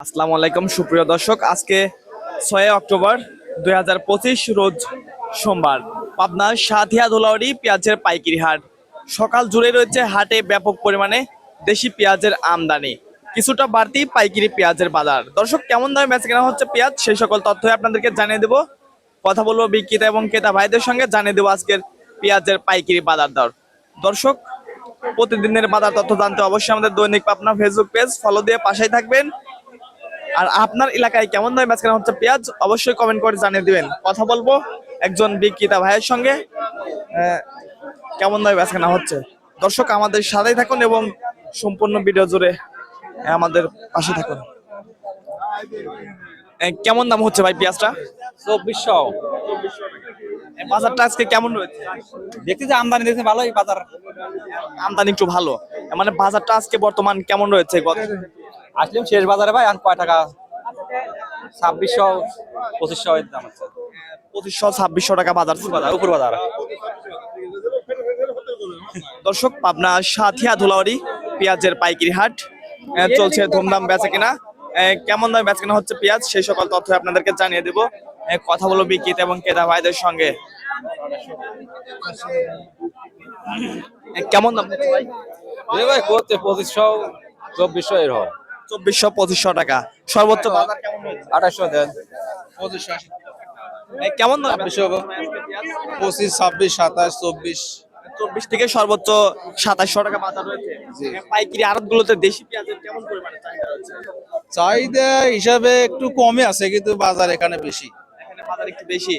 আসসালামু আলাইকুম সুপ্রিয় দর্শক, আজকে 6 অক্টোবর 2025 রোজ সোমবার। পাবনার সাঁথিয়া ধুলাউড়ি পেঁয়াজের পাইকারি হাট। সকাল জুড়ে রয়েছে হাটে ব্যাপক পরিমাণে দেশি পেঁয়াজের আমদানি, কিছুটা বাড়তি পাইকারি পেঁয়াজের বাজার। দর্শক, কেমন দামে বেচা কেনা হচ্ছে পেঁয়াজ, সেই সকল তথ্যই আপনাদেরকে জানিয়ে দেবো। কথা বলবো বিক্রেতা এবং ক্রেতা ভাইদের সঙ্গে, জানিয়ে দেবো আজকের পেঁয়াজের পাইকারি বাজার দর। দর্শক, প্রতিদিনের বাজার তথ্য জানতে অবশ্যই আমাদের দৈনিক পাবনা ফেসবুক পেজ ফলো দিয়ে পাশেই থাকবেন। আর আপনার এলাকায় কেমন দামে বেচা কেনা হচ্ছে পেঁয়াজ, অবশ্যই কমেন্ট করে জানিয়ে দিবেন। কথা বলবো একজন বিক্রেতা ভাইয়ের সঙ্গে, কেমন দামে বেচা কেনা হচ্ছে। দর্শক, আমাদের সাথেই থাকুন এবং সম্পূর্ণ ভিডিও জুড়ে আমাদের পাশে থাকুন। কেমন দাম হচ্ছে ভাই পেঁয়াজটা? 2400। বাজারটা আজকে কেমন রয়েছে? দেখছি যে আমদানি দেখছি ভালোই বাজার। আমদানি একটু ভালো, মানে বাজারটা আজকে বর্তমান কেমন রয়েছে? আসলাম শেষ বাজারে ভাই, এখন কয় টাকা? 2600 2500 এর দাম আছে। 2500 2600 টাকা বাজার, উপর বাজার। দর্শক, পাবনা সাঁথিয়া ধুলাউড়ি পেঁয়াজের পাইকারি হাট চলছে ধুমধাম বেচা কেনা। কেমন দামে বেচা কেনা হচ্ছে পেঁয়াজ, সেই সকল তথ্য আপনাদেরকে জানিয়ে দেবো। কথা বলবো বিক্রেতা এবং ক্রেতা ভাইদের সঙ্গে। কেমন দাম হচ্ছে ভাই? ভাই করতে 2500 2400 এর হয়। 2400 2500 টাকা সর্বোচ্চ বাজার কেমন হয়েছে? 2800 দেন। কেমন দাম? 2600 25 26 27 24। 24 থেকে সর্বোচ্চ 2700 টাকা বাজার রয়েছে। পাইকারি আড়ত গুলোতে দেশি পেঁয়াজের কেমন পরিমাণে চাহিদা রয়েছে? চাহিদা হিসাবে একটু কমই আছে, কিন্তু বাজার এখানে বেশি। এখানে বাজার একটু বেশি।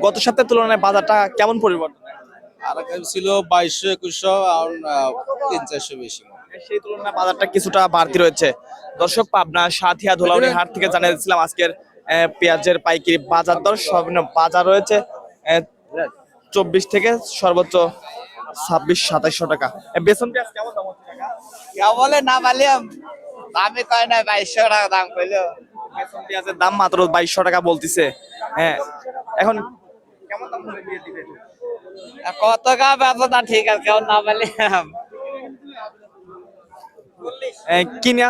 গত সপ্তাহের তুলনায় বাজারটা কেমন পরিবর্তন? আর আগে ছিল 2200 2100, আর 300 400 বেশি। সেই তুলনায় বাজারটা কিছুটা বাড়তি রয়েছে। দর্শক, পাবনা সাঁথিয়া ধুলাউড়ি হাট থেকে জানিয়ে দিচ্ছিলাম আজকের পেঁয়াজের পাইকারি বাজার দর। সর্বনিম্ন বাজার রয়েছে 24 থেকে সর্বোচ্চ 2600 টাকা। বেসন পেঁয়াজ কেমন দাম হচ্ছে কাকা? বলে না পালিয়াম দামে কয় না 2200 টাকা দাম কইলো। বেসন পেঁয়াজের দাম মাত্র 2200 টাকা বলতিছে। হ্যাঁ, এখন কেমন দাম করে দিয়ে দিবেন? কত কা ব্যবস্থা ঠিক আছে, কেউ না পালিয়াম। কিনে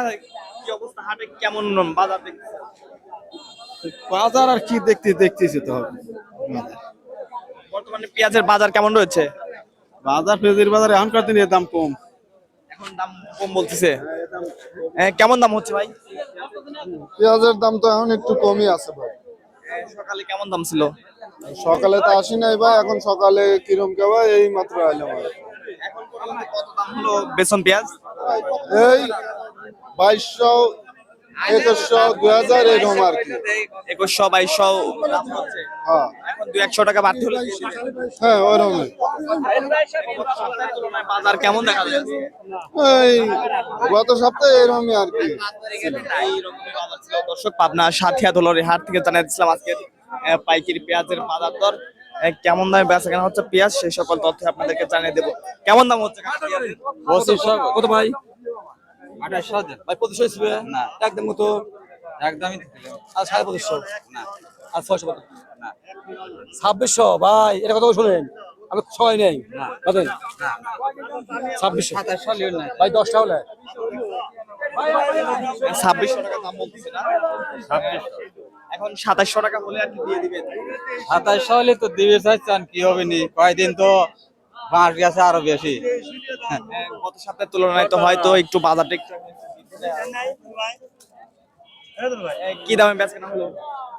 কি অবস্থা, হাটে কেমন বাজার দেখতেছেন? বাজার আর কি দেখতেছি তো হবে। বর্তমানে পেঁয়াজের বাজার কেমন রয়েছে? বাজার পেঁয়াজের বাজারে এখনকার দিনে দাম কম। এখন দাম কম বলতেছে। কেমন দাম হচ্ছে ভাই? পেঁয়াজের দাম তো এখন একটু কমই আছে ভাই। সকালে কেমন দাম ছিল? সকালে তো আসি নাই ভাই, এখন সকালে কিরম কে ভাই, এই মাত্র আইলাম ভাই। এখন পর্যন্ত কত দাম হলো বেসন পেঁয়াজ? এই 2200 2100 2000 এরকম আর কি। 2100 2200 দাম হচ্ছে। হ্যাঁ এখন 200 টাকা বাড়তি হলো। হ্যাঁ ওরকমই। বাজার কেমন দেখা যাচ্ছে? এই গত সপ্তাহে এরকমই আর কি। দর্শক, পাবনা সাঁথিয়া ধুলাউড়ি হাট থেকে জানিয়ে দিচ্ছিলাম আজকে পাইকারি পেঁয়াজের বাজার দর। কেমন দামে বেচা কেনা হচ্ছে পেঁয়াজ, সেই সকল তথ্য আপনাদেরকে জানিয়ে দেবো। কেমন দাম হচ্ছে কাকা পেঁয়াজের? 2500 কত ভাই? 2800 দেন। ভাই 2500 ছিল না, একদম কত? একদমই দিলাম। আর 2500 না আর 600 কত? না 2600 ভাই, এটা কত শুনেন? আমি ছয় নেই কত? না 2600 2700 লিও না। ভাই 10টা হলে 2600 টাকা দাম বলতেছে না? এখন 2700 টাকা হলে আর কি দিয়ে দিবেন? 2700 হলে তো দিবে চাচ্ছেন, কি হবে নি? কয়দিন তো বাঁশ গেছে আরো বেশি। গত সপ্তাহের তুলনায় তো হয়তো একটু বাজারটা একটু কি দামে বেচা কেনা হলো?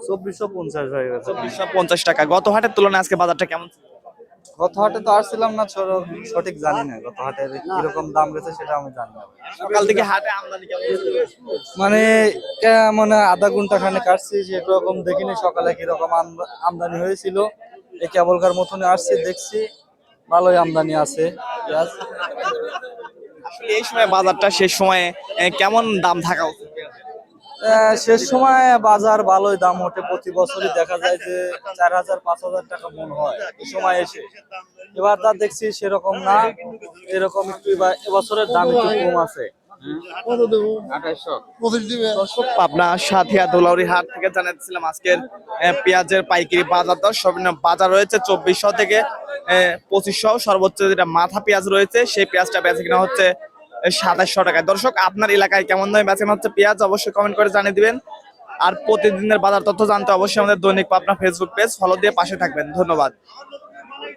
2450 হয়ে গেছে। 2450 টাকা। গত হাটের তুলনায় আজকে বাজারটা কেমন ছিল? গত হাটে তো আসছিলাম না, সঠিক জানি না গত হাটের কিরকম দাম গেছে, সেটা আমি জানি না। সকাল থেকে হাটে আমদানি কেমন ছিল? মানে মানে আধা ঘন্টা খানে কাটছি, সেরকম দেখিনি সকালে কিরকম আমদানি হয়েছিল। এই কেবলকার মতনই আসছি, দেখছি ভালোই আমদানি আছে পেঁয়াজ। আসলে এই সময় বাজারটা শেষ সময়ে কেমন দাম থাকা উচিত? শেষ সময় বাজার ভালোই দাম ওঠে, প্রতি বছরই দেখা যায় যে 4000 5000 টাকা মন হয় এই সময় এসে। এবার যা দেখছি সেরকম না, এরকম একটু এবছরের দাম একটু কম আছে। কত দেবো? 2800। 25 দিবে। দর্শক, পাবনা সাঁথিয়া ধুলাউড়ি হাট থেকে জানাচ্ছিলাম আজকের পেঁয়াজের পাইকারি বাজার দর। সর্বনিম্ন বাজার রয়েছে 2400 থেকে 2500। সর্বোচ্চ যেটা মাথা পেঁয়াজ রয়েছে, সেই পেঁয়াজটা বেচা কিনা হচ্ছে 2700 টাকায়। দর্শক আপনার এলাকায় কেমন দামে বেচা হচ্ছে পেঁয়াজ অবশ্যই কমেন্ট করে জানিয়ে দিবেন। আর প্রতিদিনের বাজার তথ্য জানতে অবশ্যই আমাদের দৈনিক পাবনা ফেসবুক পেজ ফলো দিয়ে পাশে থাকবেন। ধন্যবাদ।